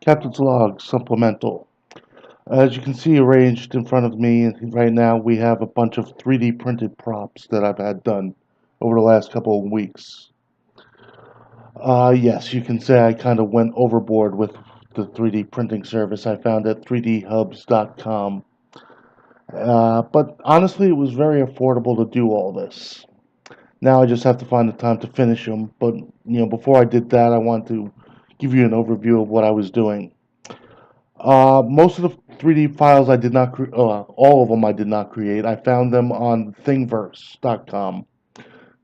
Captain's Log Supplemental. As you can see arranged in front of me right now, we have a bunch of 3D printed props that I've had done over the last couple of weeks. Yes, you can say I kind of went overboard with the 3D printing service I found at 3dhubs.com. But honestly, it was very affordable to do all this. Now I just have to find the time to finish them. But before I did that, I want to give you an overview of what I was doing. Most of the 3D files I did not all of them I did not create. I found them on thingiverse.com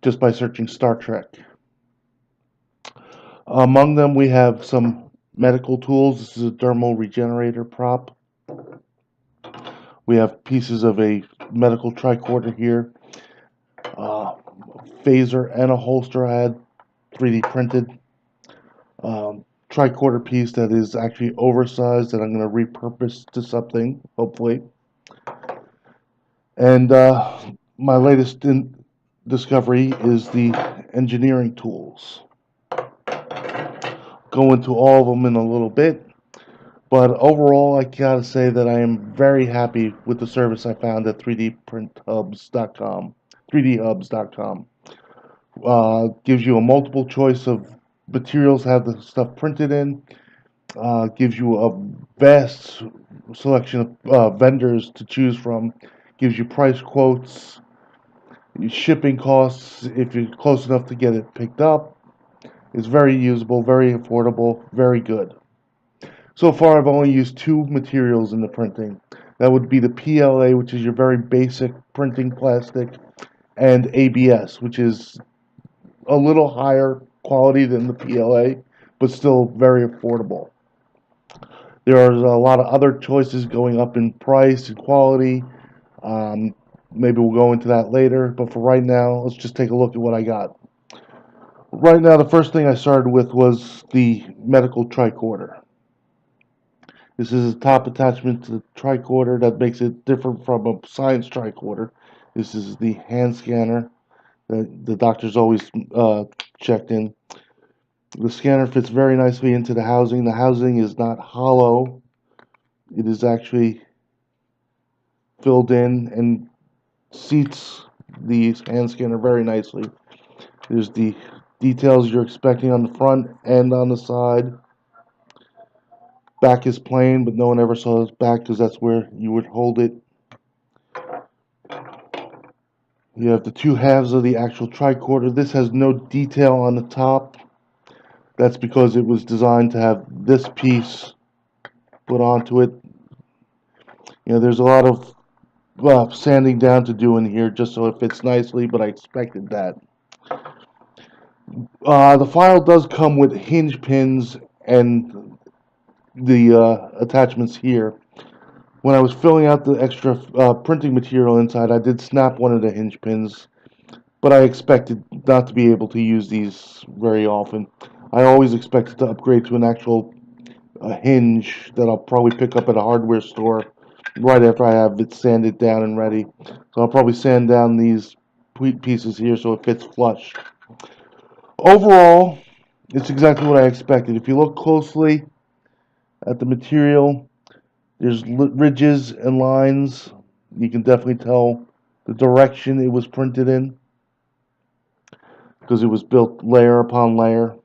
just by searching Star Trek. Among them, we have some medical tools. This is a dermal regenerator prop. We have pieces of a medical tricorder here, phaser, and a holster I had 3D printed. Tricorder piece that is actually oversized that I'm going to repurpose to something, hopefully. And my latest discovery is the engineering tools. Go into all of them in a little bit, but overall, I gotta say that I am very happy with the service I found at 3dprinthubs.com. 3dhubs.com gives you a multiple choice of materials to have the stuff printed in. Gives you a vast selection of vendors to choose from. Gives you price quotes, shipping costs if you're close enough to get it picked up. It's very usable, very affordable, very good. So far, I've only used two materials in the printing. That would be the PLA, which is your very basic printing plastic, and ABS, which is a little higher quality than the PLA, but still very affordable. There are a lot of other choices going up in price and quality. Um, Maybe we'll go into that later, but for right now, let's just take a look at what I got. Right now, the first thing I started with was the medical tricorder. This is a top attachment to the tricorder that makes it different from a science tricorder. This is the hand scanner that the doctor's always checked in. The scanner fits very nicely into the housing. The housing is not hollow. It is actually filled in and seats the hand scanner very nicely. There's the details you're expecting on the front and on the side. Back is plain, but no one ever saw this back because that's where you would hold it. You have the two halves of the actual tricorder. This has no detail on the top. That's because it was designed to have this piece put onto it. There's a lot of sanding down to do in here just so it fits nicely, but I expected that. The file does come with hinge pins and the attachments here. When I was filling out the extra printing material inside, I did snap one of the hinge pins, but I expected not to be able to use these very often. I always expected to upgrade to an actual hinge that I'll probably pick up at a hardware store right after I have it sanded down and ready. So I'll probably sand down these pieces here so it fits flush. Overall, it's exactly what I expected. If you look closely at the material, there's ridges and lines. You can definitely tell the direction it was printed in because it was built layer upon layer.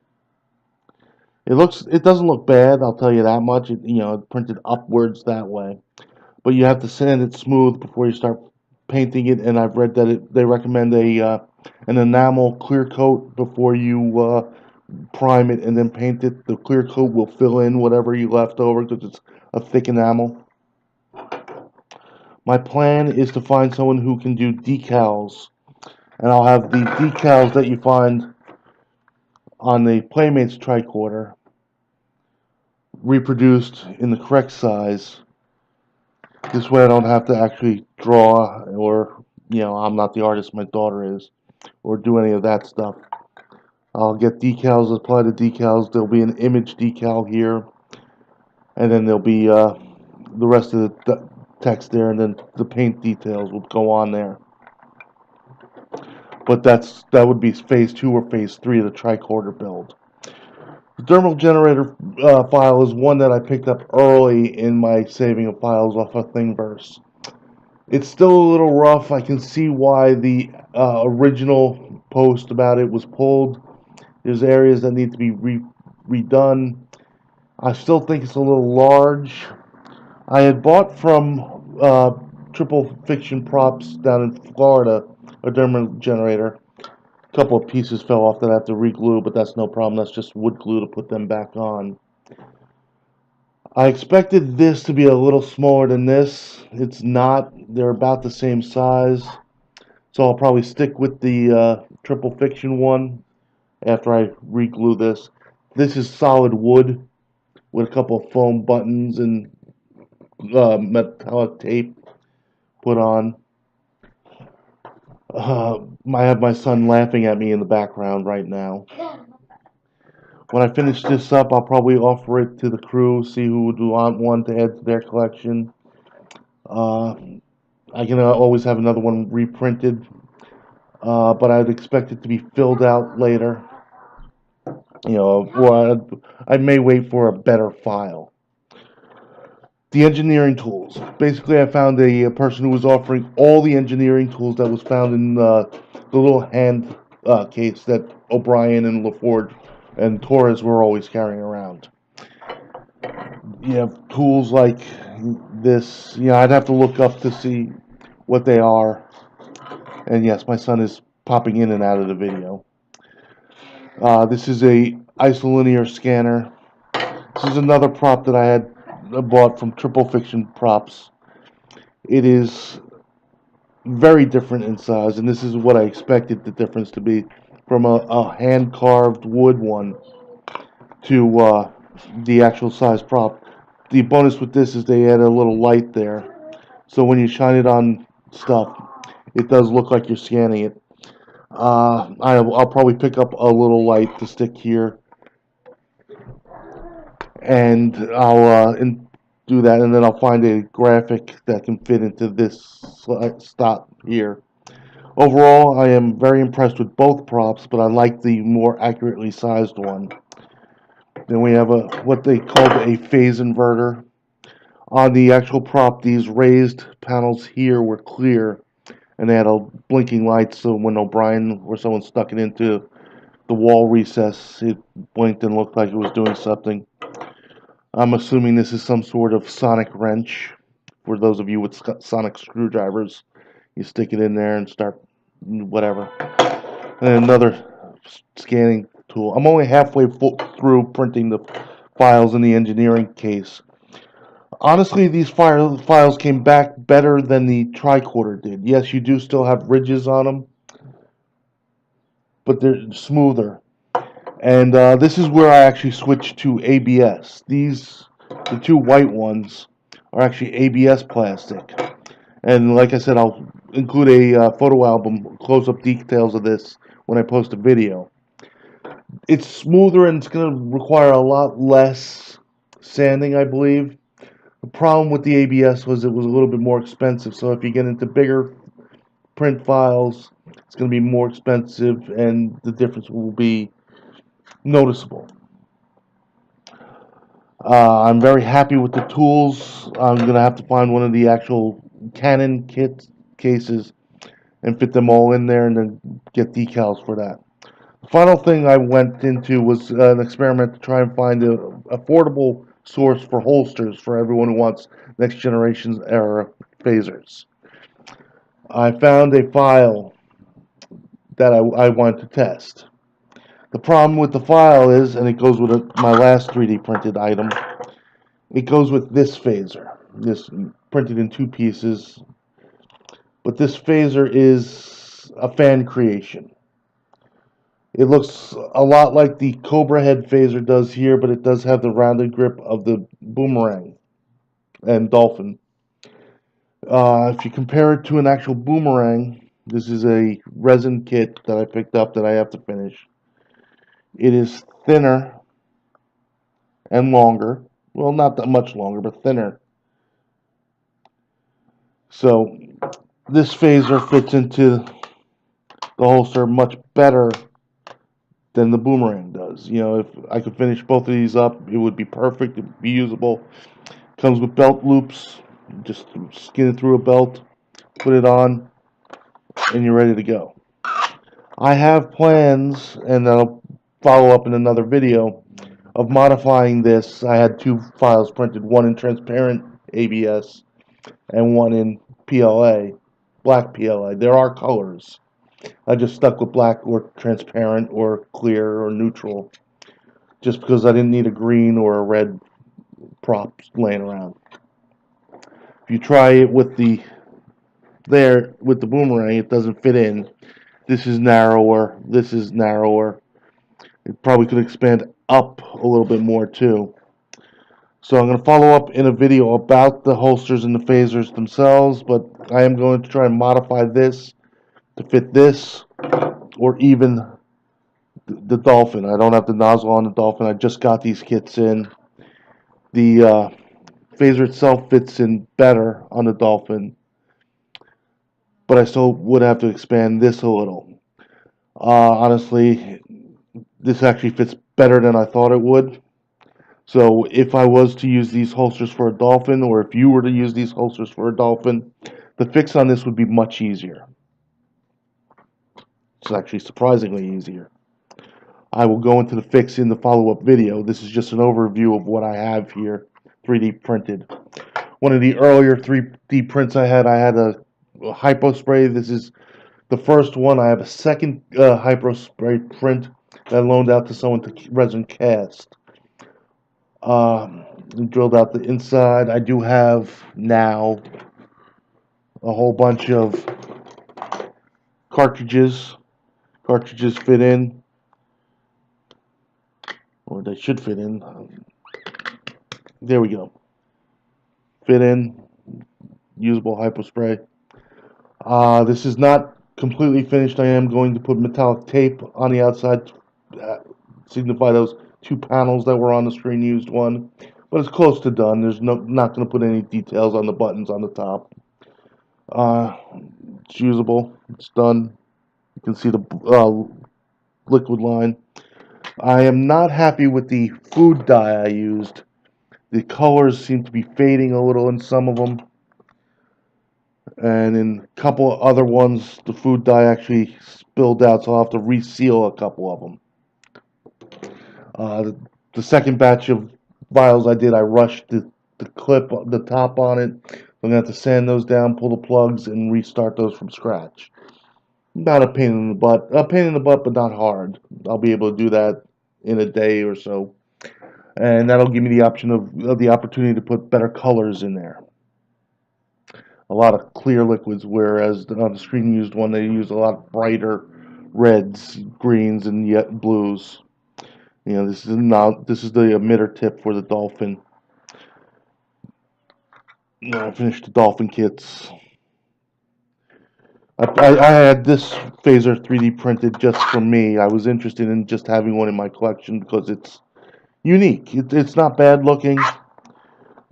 It doesn't look bad, I'll tell you that much. It printed upwards that way, but you have to sand it smooth before you start painting it. And I've read that they recommend an enamel clear coat before you prime it and then paint it. The clear coat will fill in whatever you left over because it's a thick enamel. My plan is to find someone who can do decals, and I'll have the decals that you find on the Playmates tricorder reproduced in the correct size. This way I don't have to actually draw, or I'm not the artist, my daughter is, or do any of that stuff. I'll get decals, apply the decals. There'll be an image decal here, and then there'll be the rest of the text there, and then the paint details will go on there. But that would be phase 2 or phase 3 of the tricorder build. The thermal generator file is one that I picked up early in my saving of files off of Thingiverse. It's still a little rough. I can see why the original post about it was pulled. There's areas that need to be redone. I still think it's a little large. I had bought from Triple Fiction Props down in Florida a thermal generator. A couple of pieces fell off that I have to re-glue, but that's no problem. That's just wood glue to put them back on. I expected this to be a little smaller than this. It's not. They're about the same size. So I'll probably stick with the Triple Fiction one after I re-glue this. This is solid wood with a couple of foam buttons and metallic tape put on. I have my son laughing at me in the background right now. When I finish this up, I'll probably offer it to the crew, see who would want one to add to their collection. Uh, I can always have another one reprinted, but I'd expect it to be filled out later. Or I may wait for a better file. The engineering tools. Basically, I found a person who was offering all the engineering tools that was found in the little hand case that O'Brien and LaForge and Torres were always carrying around. You have tools like this. I'd have to look up to see what they are. And yes, my son is popping in and out of the video. This is a isolinear scanner. This is another prop that I had bought from Triple Fiction Props. It is very different in size, and this is what I expected the difference to be from a hand-carved wood one to the actual size prop. The bonus with this is they add a little light there, so when you shine it on stuff, it does look like you're scanning it. I'll probably pick up a little light to stick here, and I'll do that, and then I'll find a graphic that can fit into this stop here. Overall, I am very impressed with both props, but I like the more accurately sized one. Then we have what they called a phase inverter. On the actual prop, these raised panels here were clear, and they had a blinking light, so when O'Brien or someone stuck it into the wall recess, it blinked and looked like it was doing something. I'm assuming this is some sort of sonic wrench. For those of you with sonic screwdrivers, you stick it in there and start whatever. And another scanning tool. I'm only halfway through printing the files in the engineering case. Honestly, these files came back better than the tricorder did. Yes, you do still have ridges on them, but they're smoother. And this is where I actually switched to ABS. The two white ones, are actually ABS plastic. And like I said, I'll include a photo album, close-up details of this when I post a video. It's smoother and it's going to require a lot less sanding, I believe. The problem with the ABS was it was a little bit more expensive. So if you get into bigger print files, it's going to be more expensive and the difference will be noticeable. I'm very happy with the tools. I'm going to have to find one of the actual Canon kit cases and fit them all in there and then get decals for that. The final thing I went into was an experiment to try and find an affordable source for holsters for everyone who wants next generation era phasers. I found a file that I wanted to test. The problem with the file is, and it goes with my last 3D printed item, it goes with this phaser. This printed in two pieces. But this phaser is a fan creation. It looks a lot like the Cobra head phaser does here, but it does have the rounded grip of the Boomerang and Dolphin. If you compare it to an actual Boomerang, this is a resin kit that I picked up that I have to finish. It is thinner and longer. Well, not that much longer, but thinner. So this phaser fits into the holster much better than the boomerang does. You know, if I could finish both of these up, it would be perfect. It would be usable. Comes with belt loops. Just skin it through a belt, put it on, and you're ready to go. I have plans, and I'll follow up in another video, of modifying this. I had two files printed, one in transparent ABS and one in PLA, black PLA. There are colors. I just stuck with black or transparent or clear or neutral, just because I didn't need a green or a red prop laying around. If you try it with the boomerang, it doesn't fit in. This is narrower. This is narrower. It probably could expand up a little bit more too. So I'm going to follow up in a video about the holsters and the phasers themselves, but I am going to try and modify this to fit this, or even the Dolphin. I don't have the nozzle on the Dolphin. I just got these kits in. The phaser itself fits in better on the Dolphin, but I still would have to expand this a little. Honestly, this actually fits better than I thought it would. So if I was to use these holsters for a Dolphin, or if you were to use these holsters for a Dolphin, the fix on this would be much easier. It's actually surprisingly easier. I will go into the fix in the follow-up video. This is just an overview of what I have here, 3D printed. One of the earlier 3D prints I had a hypo spray. This is the first one. I have a second hypo spray print that I loaned out to someone to resin cast. Drilled out the inside. I do have now a whole bunch of cartridges. Cartridges fit in, or they should fit in. There we go. Fit in. Usable hypo spray. This is not completely finished. I am going to put metallic tape on the outside to signify those two panels that were on the screen used one. But it's close to done. There's not going to put any details on the buttons on the top. It's usable. It's done. You can see the liquid line. I am not happy with the food dye I used. The colors seem to be fading a little in some of them. And in a couple of other ones, the food dye actually spilled out, so I'll have to reseal a couple of them. The second batch of vials I did, I rushed the clip, the top on it. I'm going to have to sand those down, pull the plugs, and restart those from scratch. Not a pain in the butt. A pain in the butt, but not hard. I'll be able to do that in a day or so. And that'll give me the option of the opportunity to put better colors in there. A lot of clear liquids, whereas on the screen used one, they use a lot brighter reds, greens, and yet blues. You know, this is the emitter tip for the Dolphin. I finished the Dolphin kits. I had this phaser 3D printed just for me. I was interested in just having one in my collection because it's unique. It's not bad looking.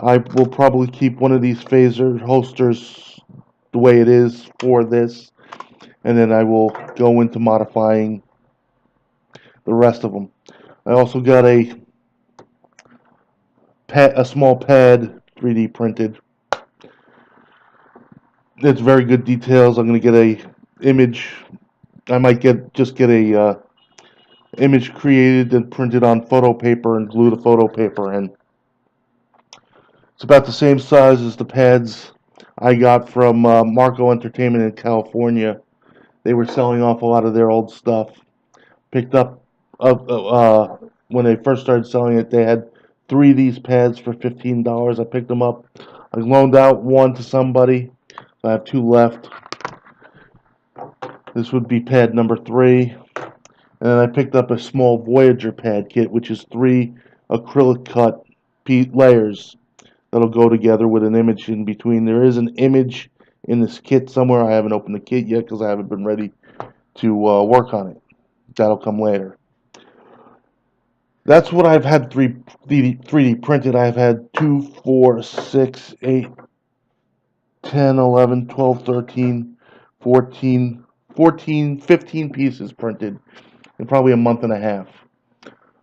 I will probably keep one of these phaser holsters the way it is for this, and then I will go into modifying the rest of them. I also got a small pad 3D printed. It's very good details. I'm going to get a image. I might just get a image created and printed on photo paper and glue the photo paper in. It's about the same size as the pads I got from Marco Entertainment in California. They were selling off a lot of their old stuff. Picked up when they first started selling it, they had 3 of these pads for $15. I picked them up. I loaned out one to somebody. I have 2 left. This would be pad number 3. And then I picked up a small Voyager pad kit, which is 3 acrylic cut layers that'll go together with an image in between. There is an image in this kit somewhere. I haven't opened the kit yet because I haven't been ready to work on it. That'll come later. That's what I've had 3D printed. I've had 2, 4, 6, 8, 10, 11, 12, 13, 14, 15 pieces printed. in probably a month and a half.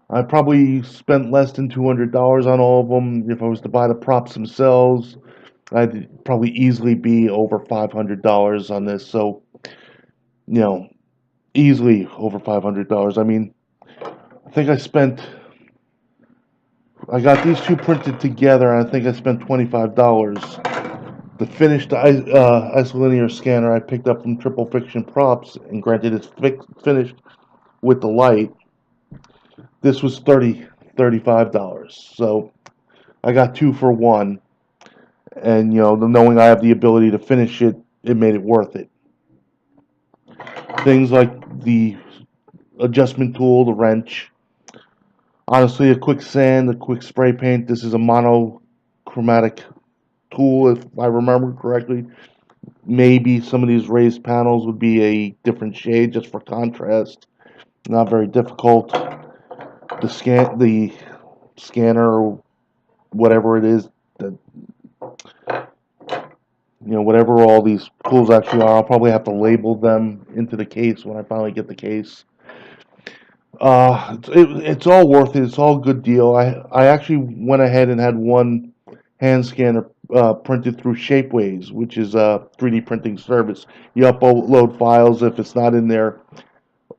I probably spent less than $200 on all of them. If I was to buy the props themselves, I'd probably easily be over $500 on this. So, you know, easily over $500. I mean, I think I got these two printed together, and I think I spent $25. The finished isolinear scanner I picked up from Triple Fiction Props, and granted it's finished with the light. This was $35. So I got two for one, and knowing I have the ability to finish it, it made it worth it. Things like the adjustment tool, the wrench, honestly, a quick sand, a quick spray paint. This is a monochromatic tool, if I remember correctly. Maybe some of these raised panels would be a different shade just for contrast. Not very difficult. The scanner, or whatever it is, that whatever all these tools actually are, I'll probably have to label them into the case when I finally get the case. It's all worth it. It's all a good deal. I actually went ahead and had one hand scanner printed through Shapeways, which is a 3D printing service. You upload files if it's not in their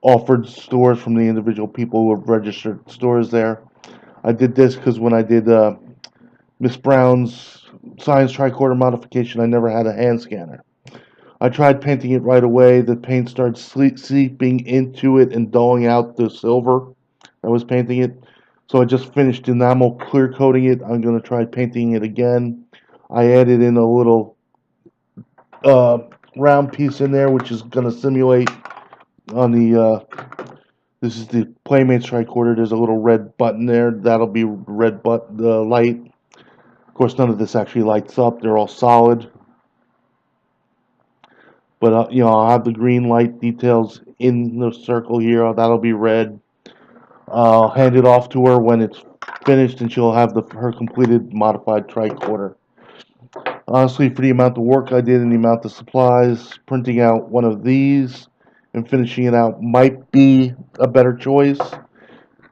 offered stores from the individual people who have registered stores there. I did this because when I did Miss Brown's science tricorder modification, I never had a hand scanner. I tried painting it right away. The paint started seeping into it and dulling out the silver that was painting it. So I just finished enamel clear coating it. I'm going to try painting it again. I added in a little uh, round piece in there, which is going to simulate on the. This is the Playmates tricorder. There's a little red button there. That'll be red the light. Of course, none of this actually lights up. They're all solid. But I'll have the green light details in the circle here. That'll be red. I'll hand it off to her when it's finished, and she'll have her completed modified tricorder. Honestly, for the amount of work I did and the amount of supplies, printing out one of these and finishing it out might be a better choice.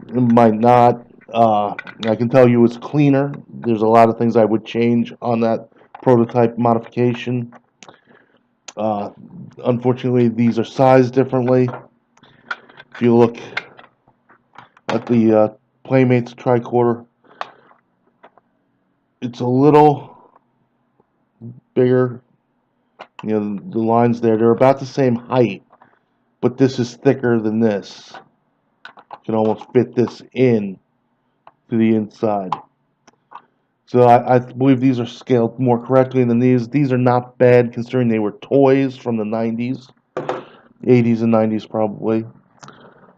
It might not. I can tell you it's cleaner. There's a lot of things I would change on that prototype modification. Uh, Unfortunately, these are sized differently. If you look at the Playmates tricorder, it's a little bigger. The lines there, they're about the same height, but this is thicker than this. You can almost fit this in to the inside. So I believe these are scaled more correctly than these. These are not bad considering they were toys from the 90s, 80s and 90s probably.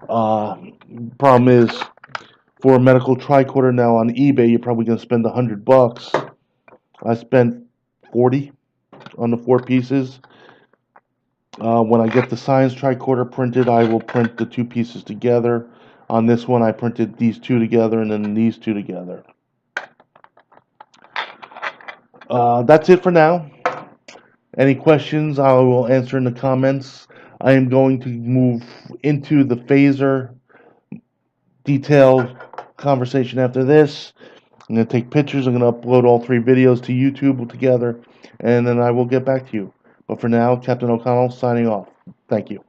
Problem is, for a medical tricorder now on eBay, you're probably going to spend $100. I spent 40 on the four pieces. When I get the science tricorder printed, I will print the two pieces together. On this one, I printed these two together and then these two together. That's it for now. Any questions, I will answer in the comments. I am going to move into the phaser detailed conversation after this. I'm going to take pictures. I'm going to upload all three videos to YouTube together, and then I will get back to you. But for now, Captain O'Connell signing off. Thank you.